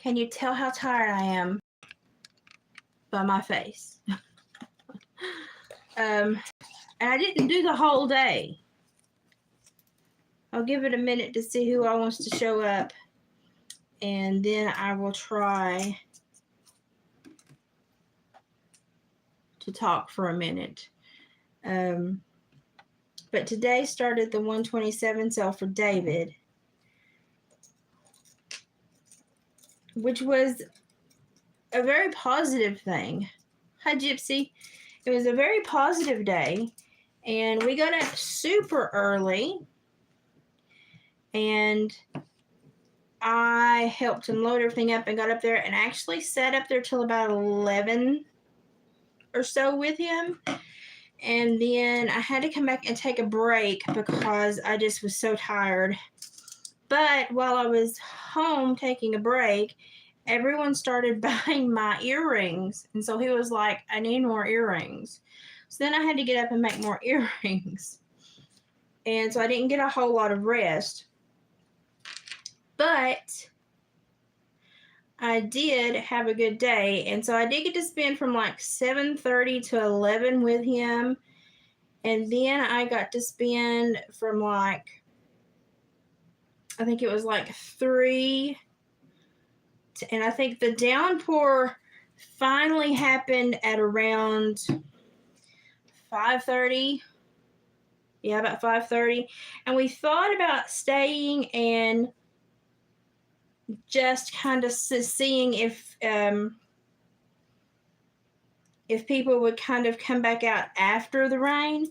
Can you tell how tired I am by my face? And I didn't do the whole day. I'll give it a minute to see who all wants to show up, and then I will try to talk for a minute. But today started the 127 sale for David, which was a very positive thing. Hi, Gypsy. It was a very positive day, and we got up super early, and I helped him load everything up and got up there and actually sat up there till about 11 or so with him. And then I had to come back and take a break because I just was so tired. But while I was home taking a break, everyone started buying my earrings. And so he was like, I need more earrings. So then I had to get up and make more earrings. And so I didn't get a whole lot of rest. But I did have a good day. And so I did get to spend from like 7:30 to 11 with him. And then I got to spend from like, I think it was like 3. And I think the downpour finally happened at around 5:30. Yeah, about 5:30. And we thought about staying and just kind of seeing if people would kind of come back out after the rain.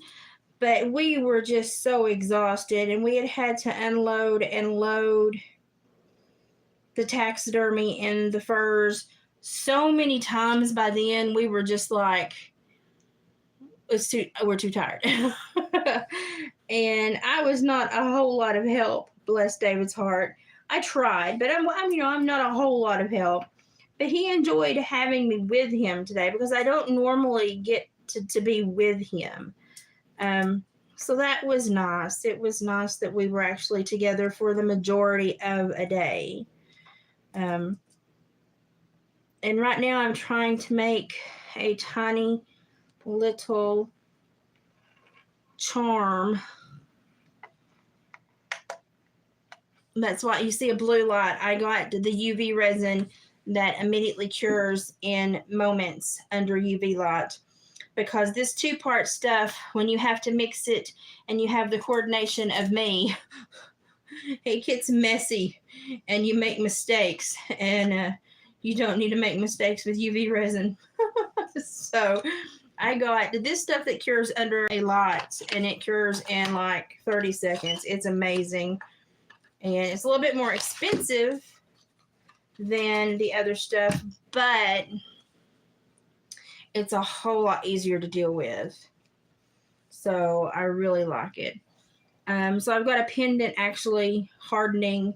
But we were just so exhausted, and we had to unload and load the taxidermy and the furs so many times by then. We were just like, we're too tired. And I was not a whole lot of help, bless David's heart. I tried, but I'm not a whole lot of help. But he enjoyed having me with him today because I don't normally get to be with him. So that was nice. It was nice that we were actually together for the majority of a day. And right now I'm trying to make a tiny little charm. That's why you see a blue light. I got the UV resin that immediately cures in moments under UV light, because this 2-part stuff, when you have to mix it and you have the coordination of me, it gets messy and you make mistakes, and you don't need to make mistakes with UV resin. So I got this stuff that cures under a light, and it cures in like 30 seconds. It's amazing. And it's a little bit more expensive than the other stuff, but it's a whole lot easier to deal with. So I really like it. So I've got a pendant actually hardening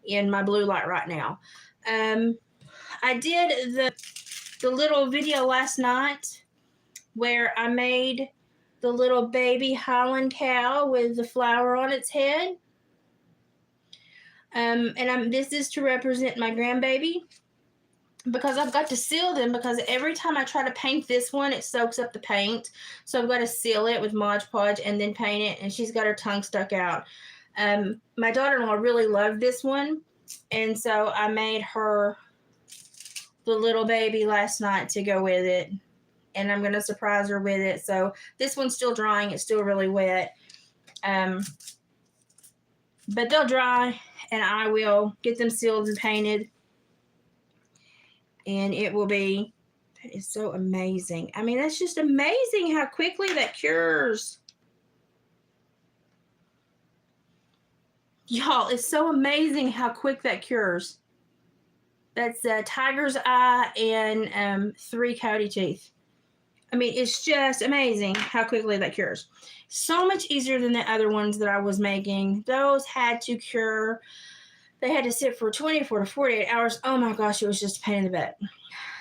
in my blue light right now. I did the little video last night where I made the little baby Highland cow with the flower on its head. And this is to represent my grandbaby, because I've got to seal them, because every time I try to paint this one, it soaks up the paint. So I've got to seal it with Mod Podge and then paint it, and she's got her tongue stuck out. My daughter-in-law really loved this one, and so I made her the little baby last night to go with it, and I'm going to surprise her with it. So this one's still drying. It's still really wet. But they'll dry, and I will get them sealed and painted. And it will be, that is so amazing. I mean, that's just amazing how quickly that cures. Y'all, it's so amazing how quick that cures. That's tiger's eye and 3 coyote teeth. I mean, it's just amazing how quickly that cures. So much easier than the other ones that I was making. Those had to cure. They had to sit for 24 to 48 hours. Oh my gosh, it was just a pain in the butt.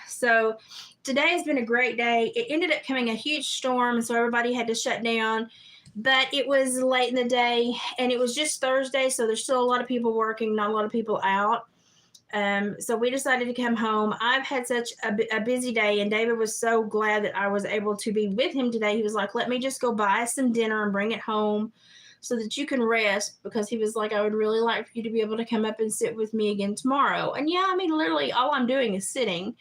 So today has been a great day. It ended up coming a huge storm, so everybody had to shut down. But it was late in the day, and it was just Thursday, so there's still a lot of people working, not a lot of people out. So we decided to come home. I've had such a busy day, and David was so glad that I was able to be with him today. He was like, let me just go buy some dinner and bring it home so that you can rest, because he was like, I would really like for you to be able to come up and sit with me again tomorrow. And yeah, I mean, literally all I'm doing is sitting.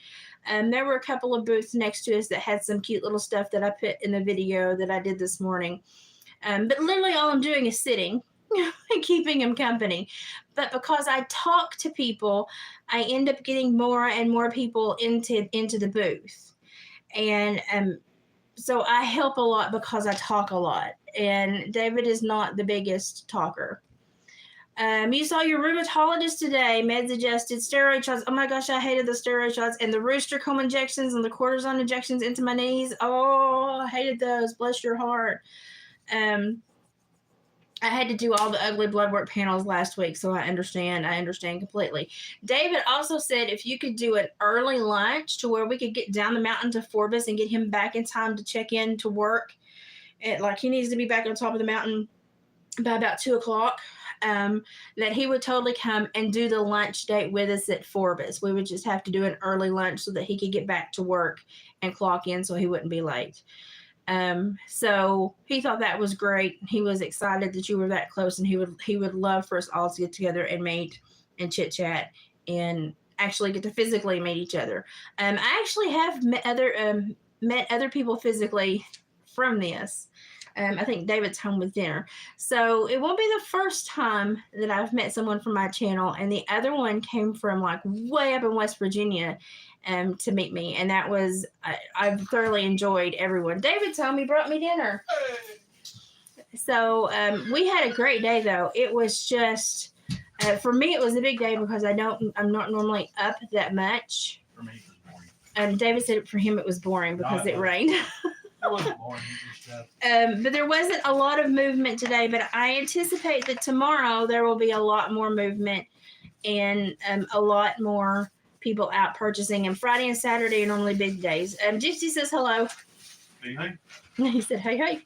There were a couple of booths next to us that had some cute little stuff that I put in the video that I did this morning. But literally all I'm doing is sitting and keeping him company. But because I talk to people, I end up getting more and more people into the booth. And so I help a lot because I talk a lot. And David is not the biggest talker. You saw your rheumatologist today, meds adjusted, steroid shots. Oh my gosh, I hated the steroid shots and the rooster comb injections and the cortisone injections into my knees. Oh, I hated those. Bless your heart. I had to do all the ugly blood work panels last week, so I understand completely. David also said if you could do an early lunch to where we could get down the mountain to Forbes and get him back in time to check in to work. Like he needs to be back on top of the mountain by about 2:00. That he would totally come and do the lunch date with us at Forbes. We would just have to do an early lunch so that he could get back to work and clock in so he wouldn't be late. So he thought that was great. He was excited that you were that close, and he would love for us all to get together and meet and chit chat and actually get to physically meet each other. I actually have met other people physically from this. I think David's home with dinner. So it won't be the first time that I've met someone from my channel, and the other one came from like way up in West Virginia to meet me. And that was, I've thoroughly enjoyed everyone. David told me, brought me dinner. So we had a great day though. It was just, for me, it was a big day because I'm not normally up that much. For me, it was boring. David said for him it was boring because it rained. It wasn't boring. But there wasn't a lot of movement today, but I anticipate that tomorrow there will be a lot more movement and a lot more people out purchasing. And Friday and Saturday are normally big days. Gypsy says hello. Hey. He said, hey.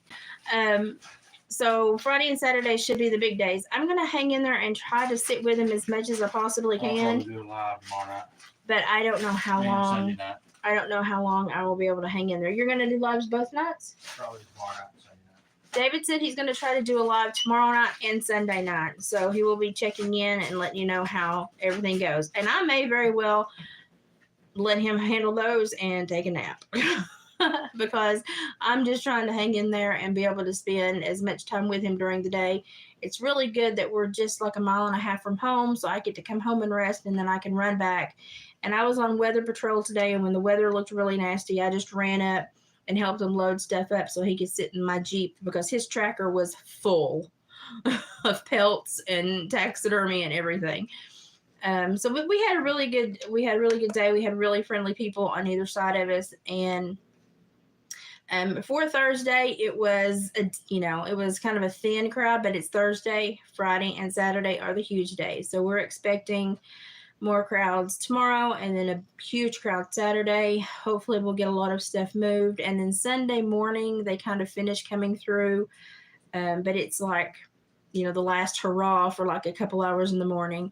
So Friday and Saturday should be the big days. I'm going to hang in there and try to sit with him as much as I possibly can. I'll do it live tomorrow night. But I don't know how long. Sunday night. I don't know how long I will be able to hang in there. You're going to do lives both nights? Probably tomorrow night and Sunday night. David said he's going to try to do a live tomorrow night and Sunday night. So he will be checking in and letting you know how everything goes. And I may very well let him handle those and take a nap. Because I'm just trying to hang in there and be able to spend as much time with him during the day. It's really good that we're just like 1.5 miles from home, so I get to come home and rest, and then I can run back. And I was on weather patrol today, and when the weather looked really nasty, I just ran up and helped him load stuff up so he could sit in my Jeep, because his tracker was full of pelts and taxidermy and everything. So we had a really good day. We had really friendly people on either side of us, and for Thursday, it was it was kind of a thin crowd, but it's Thursday, Friday, and Saturday are the huge days. So we're expecting more crowds tomorrow, and then a huge crowd Saturday. Hopefully we'll get a lot of stuff moved. And then Sunday morning, they kind of finish coming through. But it's like, the last hurrah for like a couple hours in the morning.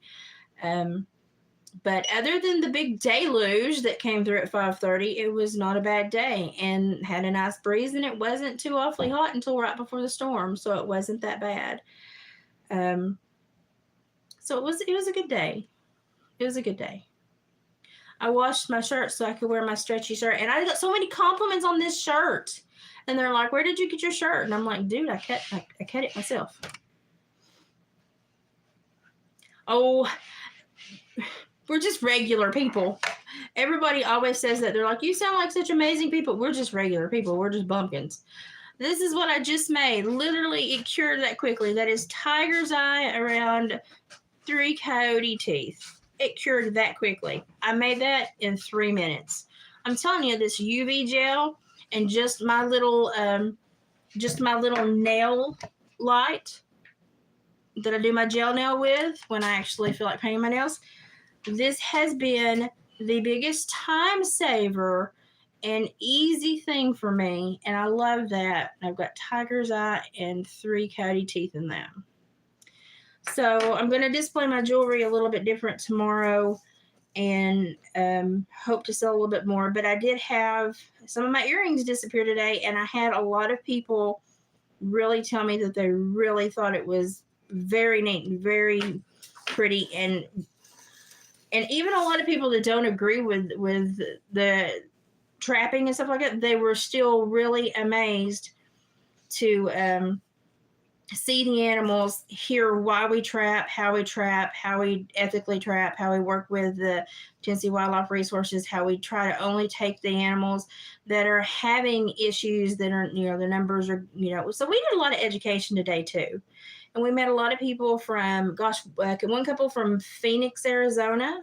But other than the big deluge that came through at 5:30, it was not a bad day and had a nice breeze, and it wasn't too awfully hot until right before the storm. So it wasn't that bad. So it was a good day. It was a good day. I washed my shirt so I could wear my stretchy shirt. And I got so many compliments on this shirt. And they're like, where did you get your shirt? And I'm like, dude, I cut it myself. Oh, we're just regular people. Everybody always says that. They're like, you sound like such amazing people. We're just regular people. We're just bumpkins. This is what I just made. Literally, it cured that quickly. That is tiger's eye around 3 coyote teeth. It cured that quickly. I made that in 3 minutes. I'm telling you, this UV gel and just my little nail light that I do my gel nail with when I actually feel like painting my nails. This has been the biggest time saver and easy thing for me, and I love that. I've got tiger's eye and 3 coyote teeth in that. So I'm going to display my jewelry a little bit different tomorrow. and hope to sell a little bit more. But I did have some of my earrings disappear today, and I had a lot of people really tell me that they really thought it was very neat and very pretty, and even a lot of people that don't agree with the trapping and stuff like that, they were still really amazed to see the animals, hear why we trap, how we ethically trap, how we work with the Tennessee Wildlife Resources, how we try to only take the animals that are having issues that are, the numbers are, so we did a lot of education today too. And we met a lot of people from, one couple from Phoenix, Arizona.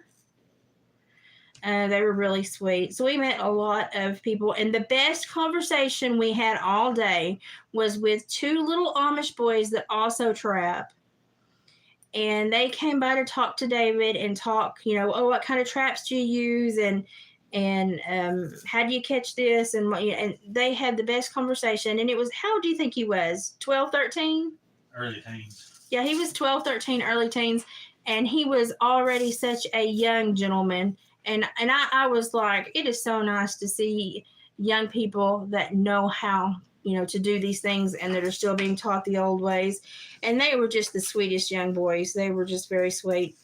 They were really sweet. So we met a lot of people, and the best conversation we had all day was with two little Amish boys that also trap. And they came by to talk to David and talk, what kind of traps do you use, and how do you catch this, and they had the best conversation. And it was, how old do you think he was? 12, 13? Early teens. Yeah, he was 12, 13, early teens, and he was already such a young gentleman. And I was like, it is so nice to see young people that know how, to do these things and that are still being taught the old ways. And they were just the sweetest young boys. They were just very sweet.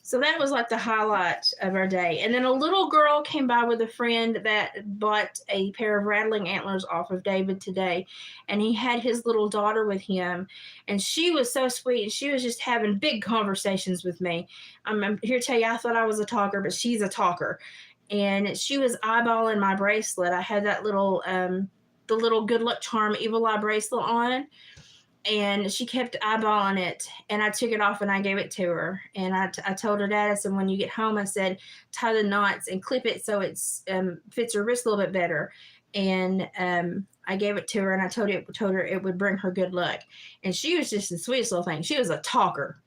So that was like the highlight of our day. And then a little girl came by with a friend that bought a pair of rattling antlers off of David today. And he had his little daughter with him. And she was so sweet. And she was just having big conversations with me. I'm here to tell you, I thought I was a talker, but she's a talker. And she was eyeballing my bracelet. I had that little, the little good luck charm evil eye bracelet on. And she kept eyeballing it, and I took it off and I gave it to her. And I told her dad, I said, when you get home, I said, tie the knots and clip it so it fits her wrist a little bit better. And I gave it to her, and I told her it would bring her good luck. And she was just the sweetest little thing. She was a talker.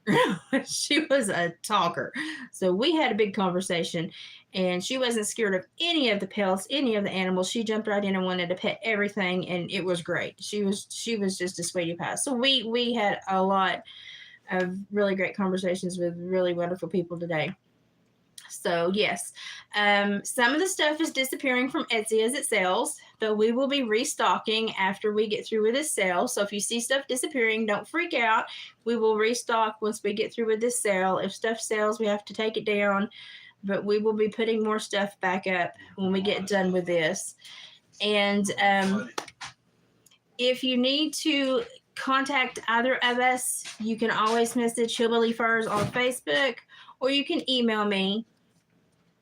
She was a talker. So we had a big conversation, and she wasn't scared of any of the pelts, any of the animals. She jumped right in and wanted to pet everything, and it was great. She was just a sweetie pie. So we had a lot of really great conversations with really wonderful people today. So yes, some of the stuff is disappearing from Etsy as it sells, but we will be restocking after we get through with this sale. So if you see stuff disappearing, don't freak out. We will restock once we get through with this sale. If stuff sells, we have to take it down, but we will be putting more stuff back up when we get done with this. And if you need to contact either of us, you can always message Hillbilly Furs on Facebook, or you can email me.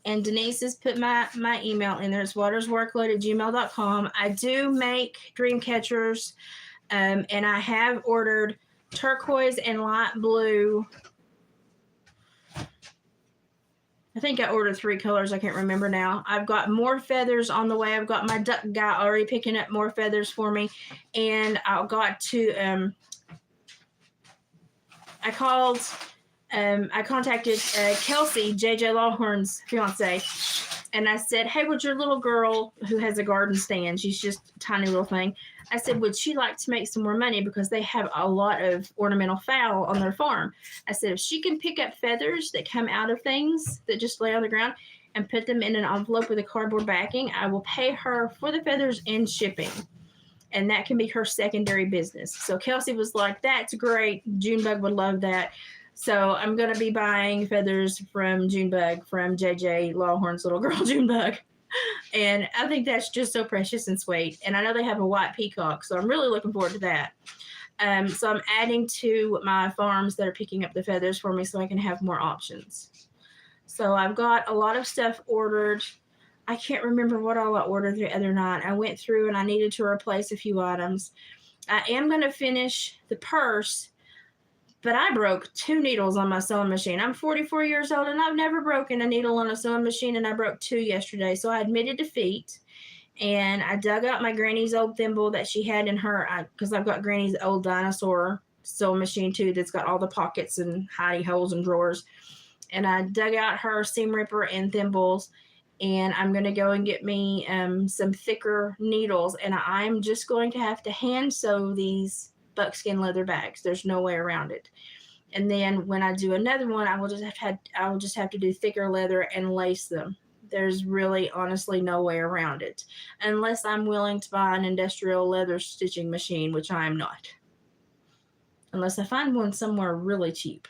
And Denise has put my email in there. It's watersworkload@gmail.com. I do make dream catchers, and I have ordered turquoise and light blue. I think I ordered 3 colors. I can't remember now. I've got more feathers on the way. I've got my duck guy already picking up more feathers for me. And I got to, I contacted Kelsey, JJ Lawhorn's fiance, and I said, hey, would your little girl who has a garden stand, she's just a tiny little thing, I said, would she like to make some more money, because they have a lot of ornamental fowl on their farm. I said, if she can pick up feathers that come out of things that just lay on the ground and put them in an envelope with a cardboard backing, I will pay her for the feathers and shipping. And that can be her secondary business. So Kelsey was like, that's great. Junebug would love that. So I'm going to be buying feathers from Junebug, from JJ Lawhorn's little girl, Junebug. And I think that's just so precious and sweet. And I know they have a white peacock, so I'm really looking forward to that. So I'm adding to my farms that are picking up the feathers for me so I can have more options. So I've got a lot of stuff ordered. I can't remember what all I ordered the other night. I went through and I needed to replace a few items. I am going to finish the purse, but I broke 2 needles on my sewing machine. I'm 44 years old, and I've never broken a needle on a sewing machine, and I broke 2 yesterday. So I admitted defeat, and I dug out my granny's old thimble that she had in her, because I've got granny's old dinosaur sewing machine too that's got all the pockets and hidey holes and drawers. And I dug out her seam ripper and thimbles, and I'm going to go and get me some thicker needles, and I'm just going to have to hand sew these buckskin leather bags. There's no way around it. And then when I do another one, I will just have to do thicker leather and lace them. There's really honestly no way around it, unless I'm willing to buy an industrial leather stitching machine, which I am not. Unless I find one somewhere really cheap,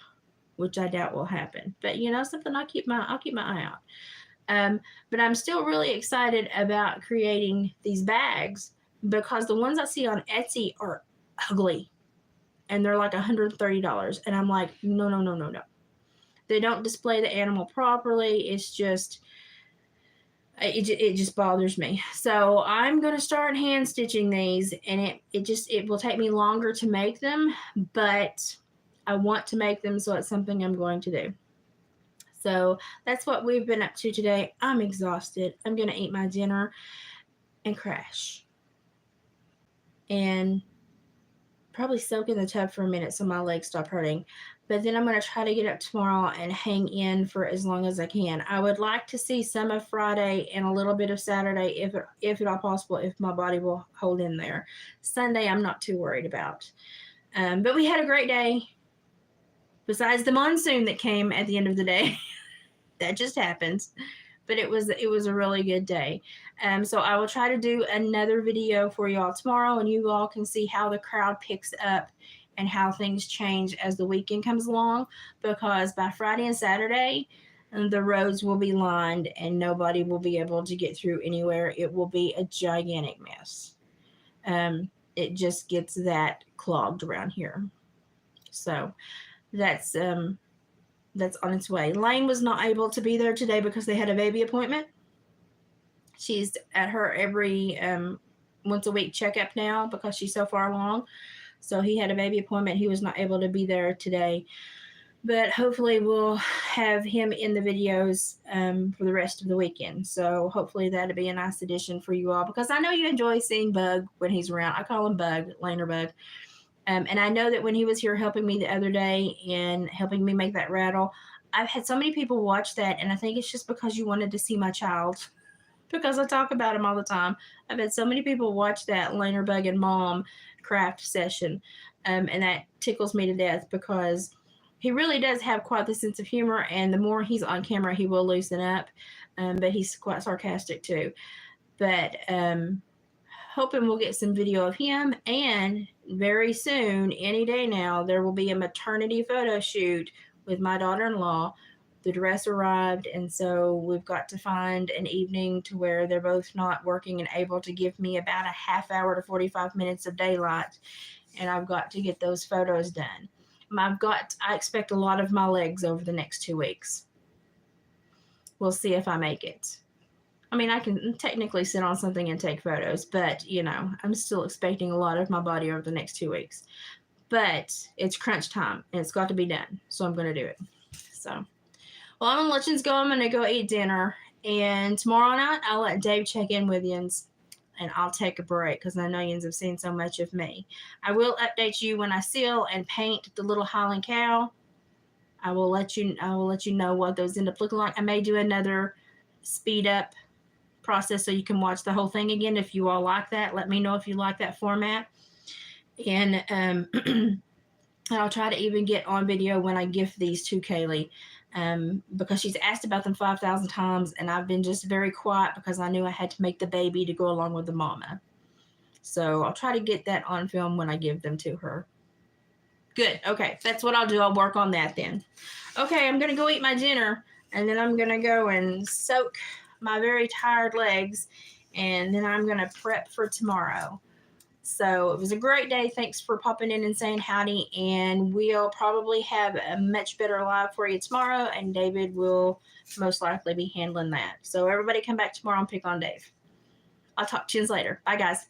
which I doubt will happen. But something I'll keep my eye out. But I'm still really excited about creating these bags because the ones I see on Etsy are ugly and they're like $130. And I'm like, no, no, no, no, no. They don't display the animal properly. It's just, it just bothers me. So I'm going to start hand stitching these, and it will take me longer to make them, but I want to make them, so it's something I'm going to do. So that's what we've been up to today. I'm exhausted. I'm going to eat my dinner and crash. And probably soak in the tub for a minute so my legs stop hurting. But then I'm going to try to get up tomorrow and hang in for as long as I can. I would like to see some of Friday and a little bit of Saturday, if at all possible, if my body will hold in there. Sunday, I'm not too worried about. But we had a great day. Besides the monsoon that came at the end of the day. That just happens. But it was a really good day. So I will try to do another video for y'all tomorrow, and you all can see how the crowd picks up and how things change as the weekend comes along, because by Friday and Saturday, the roads will be lined and nobody will be able to get through anywhere. It will be a gigantic mess. It just gets that clogged around here. So that's on its way. Lane was not able to be there today because they had a baby appointment. She's at her every once a week checkup now because she's so far along. So he had a baby appointment. He was not able to be there today. But hopefully we'll have him in the videos for the rest of the weekend. So hopefully that'll be a nice addition for you all, because I know you enjoy seeing Bug when he's around. I call him Bug, Laner Bug. And I know that when he was here helping me the other day and helping me make that rattle, I've had so many people watch that, and I think it's just because you wanted to see my child, because I talk about him all the time. I've had so many people watch that Laner Bug and Mom craft session, and that tickles me to death because he really does have quite the sense of humor, and the more he's on camera, he will loosen up, but he's quite sarcastic too. But hoping we'll get some video of him, and very soon, any day now, there will be a maternity photo shoot with my daughter-in-law. The dress arrived, and so we've got to find an evening to where they're both not working and able to give me about a half hour to 45 minutes of daylight, and I've got to get those photos done. I expect a lot of my legs over the next 2 weeks. We'll see if I make it. I mean, I can technically sit on something and take photos, but, I'm still expecting a lot of my body over the next 2 weeks. But it's crunch time, and it's got to be done, so I'm going to do it. So, well, I'm going to let you go. I'm going to go eat dinner, and tomorrow night, I'll let Dave check in with yins, and I'll take a break because I know yins have seen so much of me. I will update you when I seal and paint the little Highland cow. I will let you know what those end up looking like. I may do another speed up process so you can watch the whole thing again if you all like that. Let me know if you like that format. And I'll try to even get on video when I gift these to Kaylee, because she's asked about them 5,000 times, and I've been just very quiet because I knew I had to make the baby to go along with the mama. So I'll try to get that on film when I give them to her. Good. Okay, that's what I'll do. I'll work on that then. Okay, I'm going to go eat my dinner, and then I'm going to go and soak my very tired legs, and then I'm going to prep for tomorrow. So it was a great day. Thanks for popping in and saying howdy, and we'll probably have a much better live for you tomorrow, and David will most likely be handling that. So everybody come back tomorrow and pick on Dave. I'll talk to you later. Bye, guys.